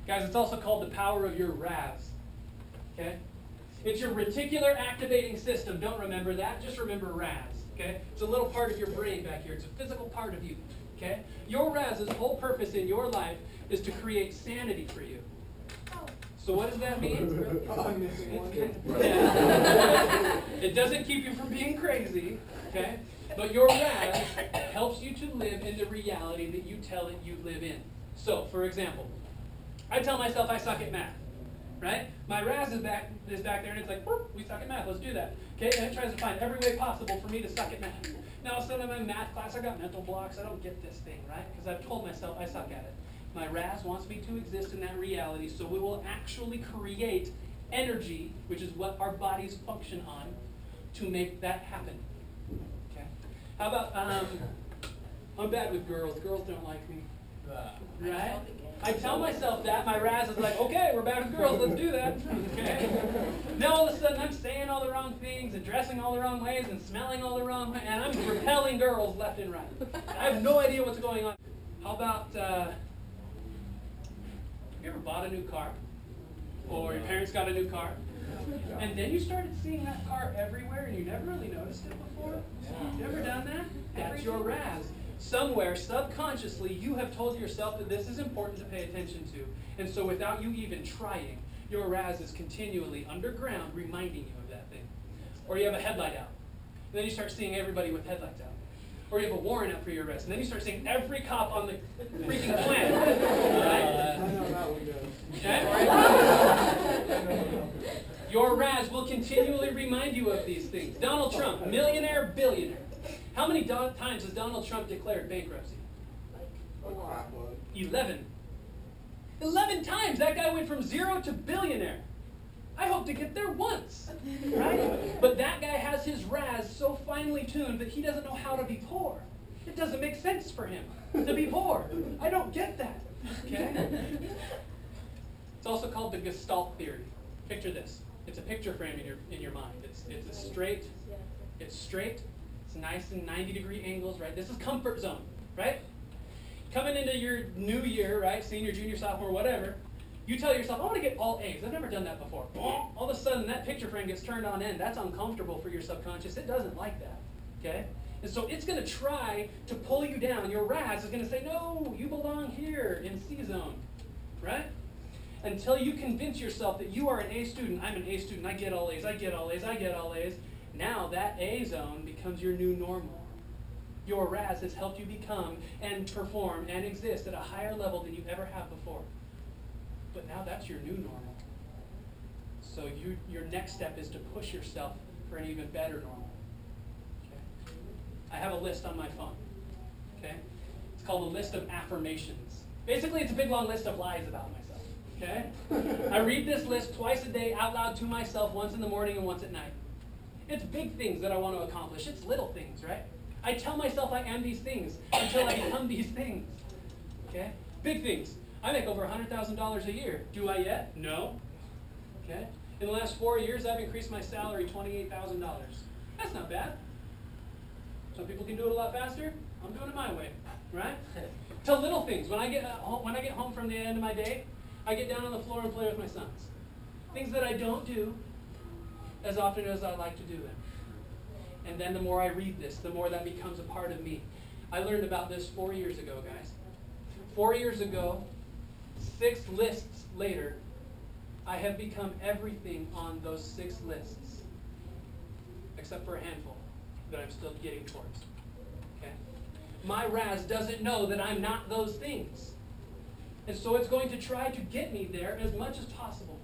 Guys, it's also called the power of your RAS. Okay? It's your Reticular Activating System. Don't remember that. Just remember RAS. Okay? It's a little part of your brain back here. It's a physical part of you. Okay? Your RAS's whole purpose in your life is to create sanity for you. So what does that mean? It doesn't keep you from being crazy, okay? But your RAS helps you to live in the reality that you tell it you live in. So, for example, I tell myself I suck at math, right? My RAS is back there, and it's like, we suck at math, let's do that. Okay, and it tries to find every way possible for me to suck at math. Now, instead of my math class, I got mental blocks, I don't get this thing, right? Because I've told myself I suck at it. My RAS wants me to exist in that reality, so we will actually create energy, which is what our bodies function on, to make that happen. Okay? How about, I'm bad with girls. Girls don't like me. Right? I tell myself that. My RAS is like, okay, we're bad with girls. Let's do that. Okay? Now all of a sudden I'm saying all the wrong things and dressing all the wrong ways and smelling all the wrong ways, and I'm repelling girls left and right. I have no idea what's going on. How about... you ever bought a new car? Or your parents got a new car? And then you started seeing that car everywhere and you never really noticed it before? You ever done that? That's your RAS. Somewhere, subconsciously, you have told yourself that this is important to pay attention to. And so without you even trying, your RAS is continually underground reminding you of that thing. Or you have a headlight out. And then you start seeing everybody with headlights out. Or you have a warrant out for your arrest, and then you start seeing every cop on the freaking planet. Right? I know that one goes. Okay? Your RAS will continually remind you of these things. Donald Trump, millionaire, billionaire. How many times has Donald Trump declared bankruptcy? 11. 11 times! That guy went from 0 to billionaire. I hope to get there once, right? But that guy has his RAS so finely tuned that he doesn't know how to be poor. It doesn't make sense for him to be poor. I don't get that, okay? It's also called the Gestalt Theory. Picture this. It's a picture frame in your mind. It's straight, it's nice and 90-degree angles, right? This is comfort zone, right? Coming into your new year, right? Senior, junior, sophomore, whatever. You tell yourself, I want to get all A's. I've never done that before. All of a sudden, that picture frame gets turned on end. That's uncomfortable for your subconscious. It doesn't like that, okay? And so it's going to try to pull you down. Your RAS is going to say, no, you belong here in C zone, right? Until you convince yourself that you are an A student. I'm an A student. I get all A's. I get all A's. I get all A's. Now that A zone becomes your new normal. Your RAS has helped you become and perform and exist at a higher level than you ever have before. But now that's your new normal. So your next step is to push yourself for an even better normal. Okay? I have a list on my phone. Okay? It's called a list of affirmations. Basically, it's a big long list of lies about myself. Okay? I read this list twice a day out loud to myself, once in the morning and once at night. It's big things that I want to accomplish. It's little things, right? I tell myself I am these things until I become these things. Okay? Big things. I make over $100,000 a year. Do I yet? No. Okay? In the last 4 years, I've increased my salary $28,000. That's not bad. Some people can do it a lot faster. I'm doing it my way, right? To little things. When I get home from the end of my day, I get down on the floor and play with my sons. Things that I don't do as often as I like to do them. And then the more I read this, the more that becomes a part of me. I learned about this 4 years ago, guys. 4 years ago, 6 lists later, I have become everything on those 6 lists, except for a handful that I'm still getting towards. Okay? My RAS doesn't know that I'm not those things. And so it's going to try to get me there as much as possible.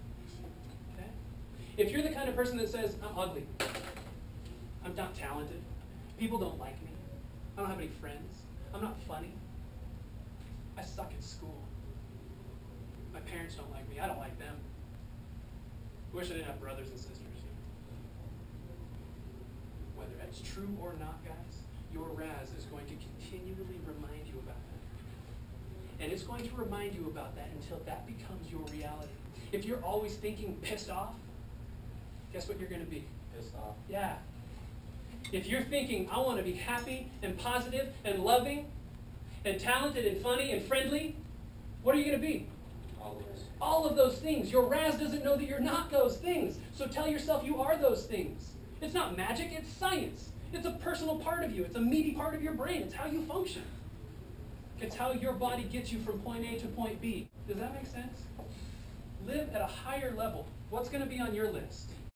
Okay? If you're the kind of person that says, I'm ugly, I'm not talented, people don't like me, I don't have any friends, I'm not funny, I suck at school, my parents don't like me, I don't like them, I wish I didn't have brothers and sisters. Whether that's true or not, guys, your RAS is going to continually remind you about that. And it's going to remind you about that until that becomes your reality. If you're always thinking pissed off, guess what you're going to be? Pissed off. Yeah. If you're thinking, I want to be happy and positive and loving and talented and funny and friendly, what are you going to be? All of those things. Your RAS doesn't know that you're not those things. So tell yourself you are those things. It's not magic, it's science. It's a personal part of you. It's a meaty part of your brain. It's how you function. It's how your body gets you from point A to point B. Does that make sense? Live at a higher level. What's going to be on your list?